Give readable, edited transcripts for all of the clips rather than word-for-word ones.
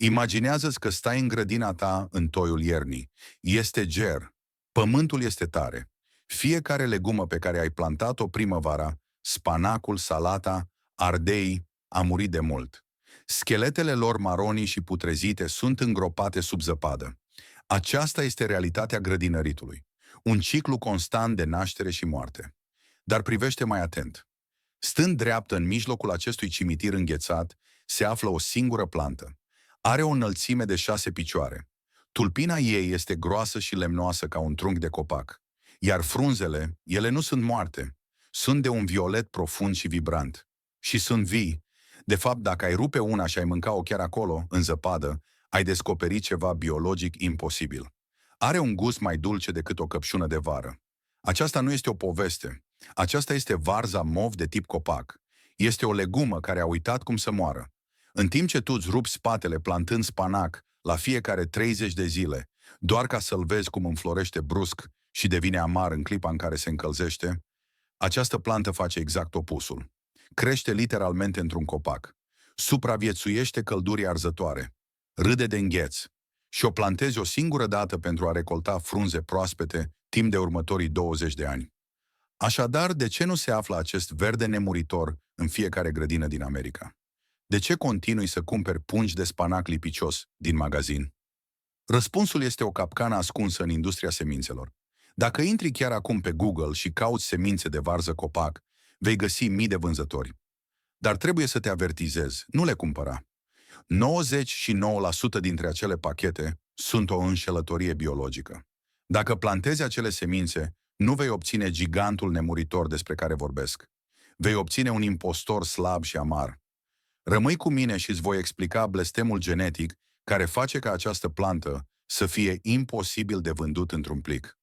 Imaginează-ți că stai în grădina ta în toiul iernii. Este ger. Pământul este tare. Fiecare legumă pe care ai plantat-o primăvara, spanacul, salata, ardei, a murit de mult. Scheletele lor maronii și putrezite sunt îngropate sub zăpadă. Aceasta este realitatea grădinăritului. Un ciclu constant de naștere și moarte. Dar privește mai atent. Stând dreaptă în mijlocul acestui cimitir înghețat, se află o singură plantă. Are o înălțime de 6 picioare. Tulpina ei este groasă și lemnoasă ca un trunchi de copac. Iar frunzele, ele nu sunt moarte. Sunt de un violet profund și vibrant. Și sunt vii. De fapt, dacă ai rupe una și ai mânca-o chiar acolo, în zăpadă, ai descoperit ceva biologic imposibil. Are un gust mai dulce decât o căpșună de vară. Aceasta nu este o poveste. Aceasta este varza mov de tip copac. Este o legumă care a uitat cum să moară. În timp ce tu îți rupi spatele plantând spanac la fiecare 30 de zile, doar ca să-l vezi cum înflorește brusc și devine amar în clipa în care se încălzește, această plantă face exact opusul. Crește literalmente într-un copac. Supraviețuiește căldurii arzătoare. Râde de îngheț. Și o plantezi o singură dată pentru a recolta frunze proaspete timp de următorii 20 de ani. Așadar, de ce nu se află acest verde nemuritor în fiecare grădină din America? De ce continui să cumperi pungi de spanac lipicios din magazin? Răspunsul este o capcană ascunsă în industria semințelor. Dacă intri chiar acum pe Google și cauți semințe de varză copac, vei găsi mii de vânzători. Dar trebuie să te avertizezi, nu le cumpăra. 99% dintre acele pachete sunt o înșelătorie biologică. Dacă plantezi acele semințe, nu vei obține gigantul nemuritor despre care vorbesc. Vei obține un impostor slab și amar. Rămâi cu mine și îți voi explica blestemul genetic care face ca această plantă să fie imposibil de vândut într-un plic.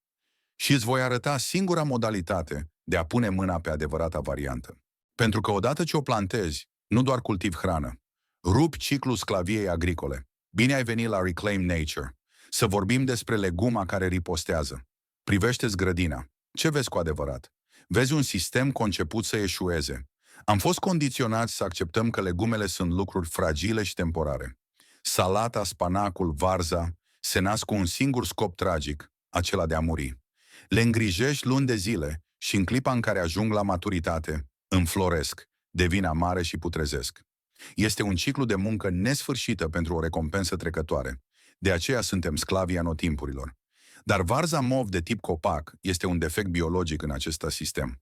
Și îți voi arăta singura modalitate de a pune mâna pe adevărata variantă. Pentru că odată ce o plantezi, nu doar cultivi hrană. Rupi ciclul sclaviei agricole. Bine ai venit la Reclaim Nature. Să vorbim despre leguma care ripostează. Privește-ți grădina. Ce vezi cu adevărat? Vezi un sistem conceput să eșueze. Am fost condiționați să acceptăm că legumele sunt lucruri fragile și temporare. Salata, spanacul, varza se nasc cu un singur scop tragic, acela de a muri. Le îngrijești luni de zile și în clipa în care ajung la maturitate, înfloresc, devin amare și putrezesc. Este un ciclu de muncă nesfârșită pentru o recompensă trecătoare. De aceea suntem sclavii anotimpurilor. Dar varza mov de tip copac este un defect biologic în acest sistem.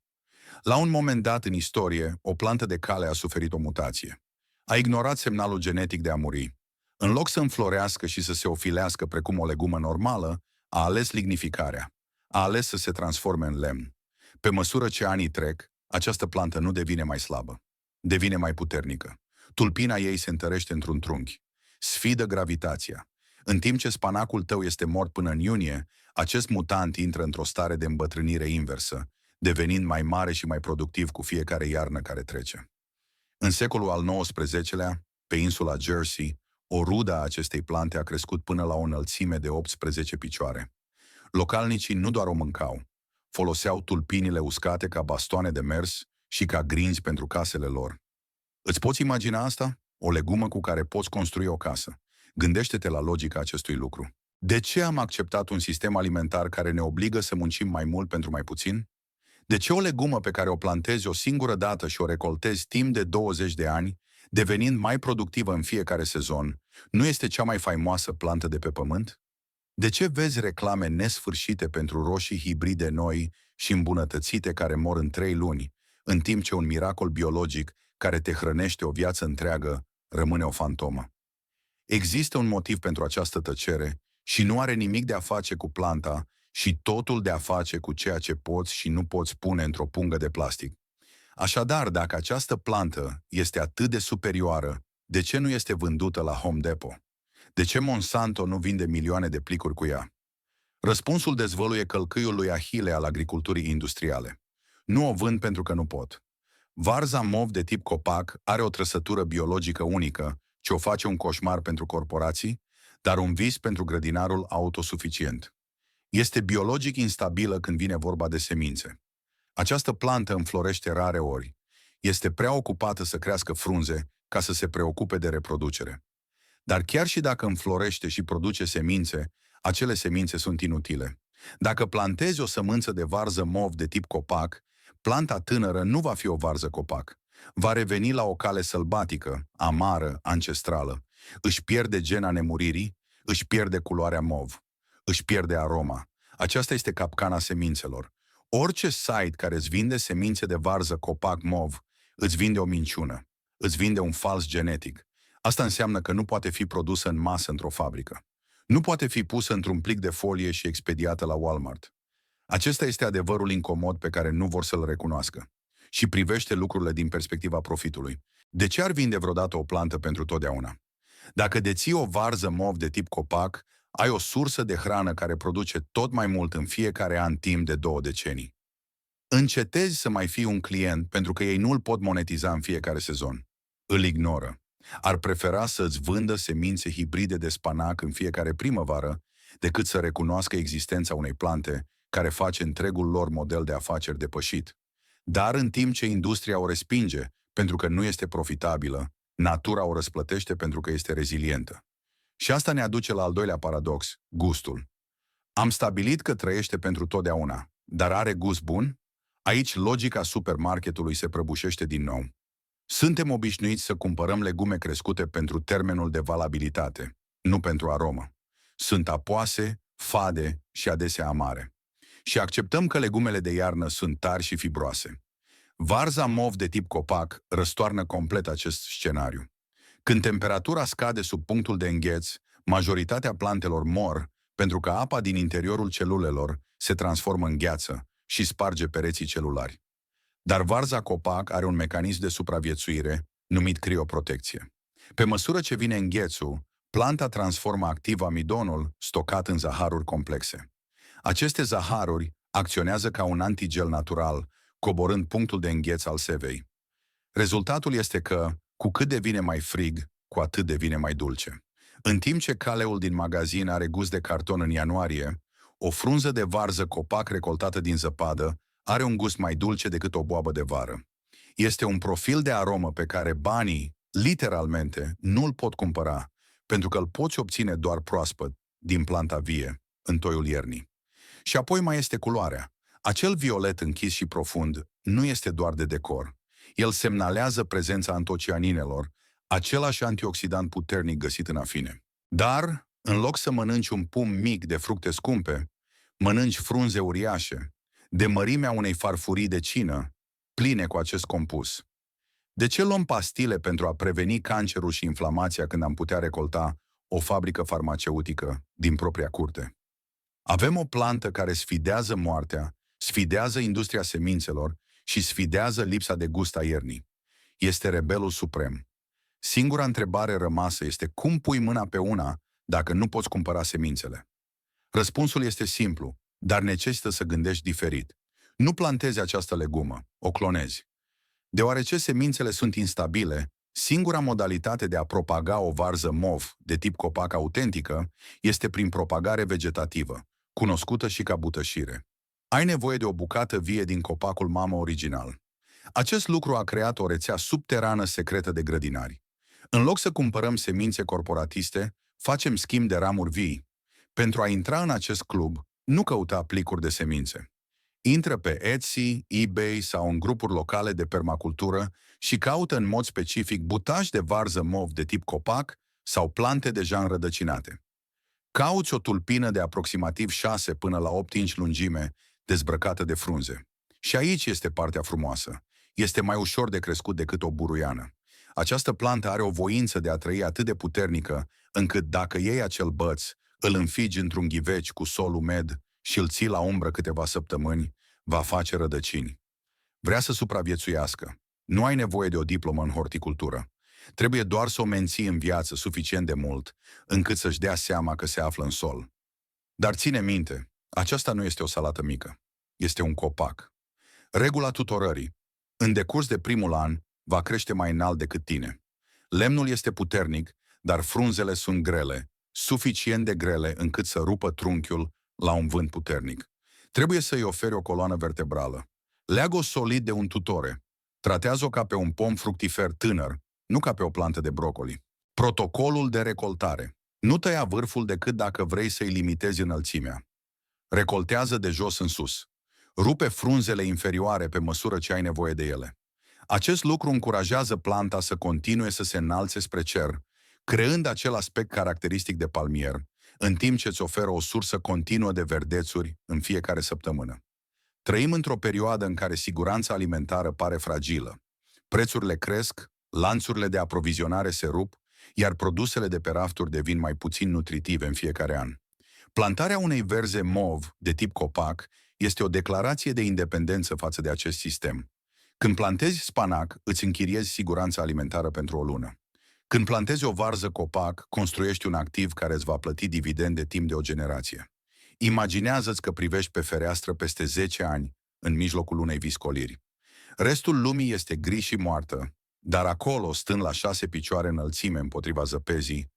La un moment dat în istorie, o plantă de cale a suferit o mutație. A ignorat semnalul genetic de a muri. În loc să înflorească și să se ofilească precum o legumă normală, a ales lignificarea. A ales să se transforme în lemn. Pe măsură ce anii trec, această plantă nu devine mai slabă. Devine mai puternică. Tulpina ei se întărește într-un trunchi. Sfidă gravitația. În timp ce spanacul tău este mort până în iunie, acest mutant intră într-o stare de îmbătrânire inversă, devenind mai mare și mai productiv cu fiecare iarnă care trece. În secolul al XIX-lea, pe insula Jersey, o rudă a acestei plante a crescut până la o înălțime de 18 picioare. Localnicii nu doar o mâncau, foloseau tulpinile uscate ca bastoane de mers și ca grinzi pentru casele lor. Îți poți imagina asta? O legumă cu care poți construi o casă. Gândește-te la logica acestui lucru. De ce am acceptat un sistem alimentar care ne obligă să muncim mai mult pentru mai puțin? De ce o legumă pe care o plantezi o singură dată și o recoltezi timp de 20 de ani, devenind mai productivă în fiecare sezon, nu este cea mai faimoasă plantă de pe pământ? De ce vezi reclame nesfârșite pentru roșii hibride noi și îmbunătățite care mor în 3 luni, în timp ce un miracol biologic care te hrănește o viață întreagă rămâne o fantomă? Există un motiv pentru această tăcere și nu are nimic de a face cu planta și totul de a face cu ceea ce poți și nu poți pune într-o pungă de plastic. Așadar, dacă această plantă este atât de superioară, de ce nu este vândută la Home Depot? De ce Monsanto nu vinde milioane de plicuri cu ea? Răspunsul dezvăluie călcâiul lui Ahile al agriculturii industriale. Nu o vând pentru că nu pot. Varza mov de tip copac are o trăsătură biologică unică ce o face un coșmar pentru corporații, dar un vis pentru grădinarul autosuficient. Este biologic instabilă când vine vorba de semințe. Această plantă înflorește rare ori. Este prea ocupată să crească frunze ca să se preocupe de reproducere. Dar chiar și dacă înflorește și produce semințe, acele semințe sunt inutile. Dacă plantezi o sămânță de varză mov de tip copac, planta tânără nu va fi o varză copac. Va reveni la o cale sălbatică, amară, ancestrală. Își pierde gena nemuririi, își pierde culoarea mov, își pierde aroma. Aceasta este capcana semințelor. Orice site care îți vinde semințe de varză copac mov, îți vinde o minciună, îți vinde un fals genetic. Asta înseamnă că nu poate fi produsă în masă într-o fabrică. Nu poate fi pusă într-un plic de folie și expediată la Walmart. Acesta este adevărul incomod pe care nu vor să-l recunoască. Și privește lucrurile din perspectiva profitului. De ce ar vinde vreodată o plantă pentru totdeauna? Dacă deții o varză mov de tip copac, ai o sursă de hrană care produce tot mai mult în fiecare an timp de 2 decenii. Încetezi să mai fii un client pentru că ei nu îl pot monetiza în fiecare sezon. Îl ignoră. Ar prefera să-ți vândă semințe hibride de spanac în fiecare primăvară decât să recunoască existența unei plante care face întregul lor model de afaceri depășit. Dar în timp ce industria o respinge pentru că nu este profitabilă, natura o răsplătește pentru că este rezilientă. Și asta ne aduce la al doilea paradox, gustul. Am stabilit că trăiește pentru totdeauna, dar are gust bun? Aici logica supermarketului se prăbușește din nou. Suntem obișnuiți să cumpărăm legume crescute pentru termenul de valabilitate, nu pentru aromă. Sunt apoase, fade și adesea amare. Și acceptăm că legumele de iarnă sunt tari și fibroase. Varza mov de tip copac răstoarnă complet acest scenariu. Când temperatura scade sub punctul de îngheț, majoritatea plantelor mor pentru că apa din interiorul celulelor se transformă în gheață și sparge pereții celulari. Dar varza copac are un mecanism de supraviețuire numit crioprotecție. Pe măsură ce vine înghețul, planta transformă activ amidonul stocat în zaharuri complexe. Aceste zaharuri acționează ca un antigel natural, coborând punctul de îngheț al sevei. Rezultatul este că, cu cât devine mai frig, cu atât devine mai dulce. În timp ce caleul din magazin are gust de carton în ianuarie, o frunză de varză copac recoltată din zăpadă are un gust mai dulce decât o boabă de vară. Este un profil de aromă pe care banii, literalmente, nu îl pot cumpăra, pentru că îl poți obține doar proaspăt, din planta vie, în toiul iernii. Și apoi mai este culoarea. Acel violet închis și profund nu este doar de decor. El semnalează prezența antocianinelor, același antioxidant puternic găsit în afine. Dar, în loc să mănânci un pum mic de fructe scumpe, mănânci frunze uriașe, de mărimea unei farfurii de cină, pline cu acest compus. De ce luăm pastile pentru a preveni cancerul și inflamația când am putea recolta o fabrică farmaceutică din propria curte? Avem o plantă care sfidează moartea, sfidează industria semințelor și sfidează lipsa de gust a iernii. Este rebelul suprem. Singura întrebare rămasă este cum pui mâna pe una dacă nu poți cumpăra semințele. Răspunsul este simplu, dar necesită să gândești diferit. Nu plantezi această legumă, o clonezi. Deoarece semințele sunt instabile, singura modalitate de a propaga o varză mov de tip copac autentică este prin propagare vegetativă, cunoscută și ca butășire. Ai nevoie de o bucată vie din copacul mamă original. Acest lucru a creat o rețea subterană secretă de grădinari. În loc să cumpărăm semințe corporatiste, facem schimb de ramuri vii. Pentru a intra în acest club, nu căuta plicuri de semințe. Intră pe Etsy, eBay sau în grupuri locale de permacultură și caută în mod specific butași de varză mov de tip copac sau plante deja înrădăcinate. Cauți o tulpină de aproximativ 6 până la 8 inci lungime, dezbrăcată de frunze. Și aici este partea frumoasă. Este mai ușor de crescut decât o buruiană. Această plantă are o voință de a trăi atât de puternică, încât dacă iei acel băț, îl înfigi într-un ghiveci cu sol umed și îl ții la umbră câteva săptămâni, va face rădăcini. Vrea să supraviețuiască. Nu ai nevoie de o diplomă în horticultură. Trebuie doar să o menții în viață suficient de mult, încât să-și dea seama că se află în sol. Dar ține minte, aceasta nu este o salată mică. Este un copac. Regula tutorării. În decurs de primul an, va crește mai înalt decât tine. Lemnul este puternic, dar frunzele sunt grele, suficient de grele încât să rupă trunchiul la un vânt puternic. Trebuie să-i oferi o coloană vertebrală. Leagă-o solid de un tutore. Tratează-o ca pe un pom fructifer tânăr, nu ca pe o plantă de brocoli. Protocolul de recoltare. Nu tăia vârful decât dacă vrei să-i limitezi înălțimea. Recoltează de jos în sus. Rupe frunzele inferioare pe măsură ce ai nevoie de ele. Acest lucru încurajează planta să continue să se înalțe spre cer, creând acel aspect caracteristic de palmier, în timp ce îți oferă o sursă continuă de verdețuri în fiecare săptămână. Trăim într-o perioadă în care siguranța alimentară pare fragilă. Prețurile cresc, lanțurile de aprovizionare se rup, iar produsele de pe rafturi devin mai puțin nutritive în fiecare an. Plantarea unei verze mov de tip copac este o declarație de independență față de acest sistem. Când plantezi spanac, îți închiriezi siguranța alimentară pentru o lună. Când plantezi o varză copac, construiești un activ care îți va plăti dividende timp de o generație. Imaginează-ți că privești pe fereastră peste 10 ani, în mijlocul unei viscoliri. Restul lumii este gri și moartă, dar acolo, stând la 6 picioare înălțime împotriva zăpezii,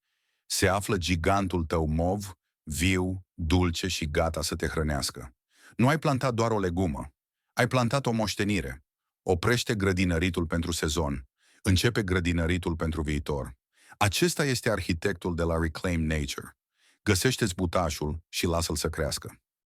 se află gigantul tău mov, viu, dulce și gata să te hrănească. Nu ai plantat doar o legumă, ai plantat o moștenire. Oprește grădinăritul pentru sezon. Începe grădinăritul pentru viitor. Acesta este arhitectul de la Reclaim Nature. Găsește-ți butașul și lasă-l să crească.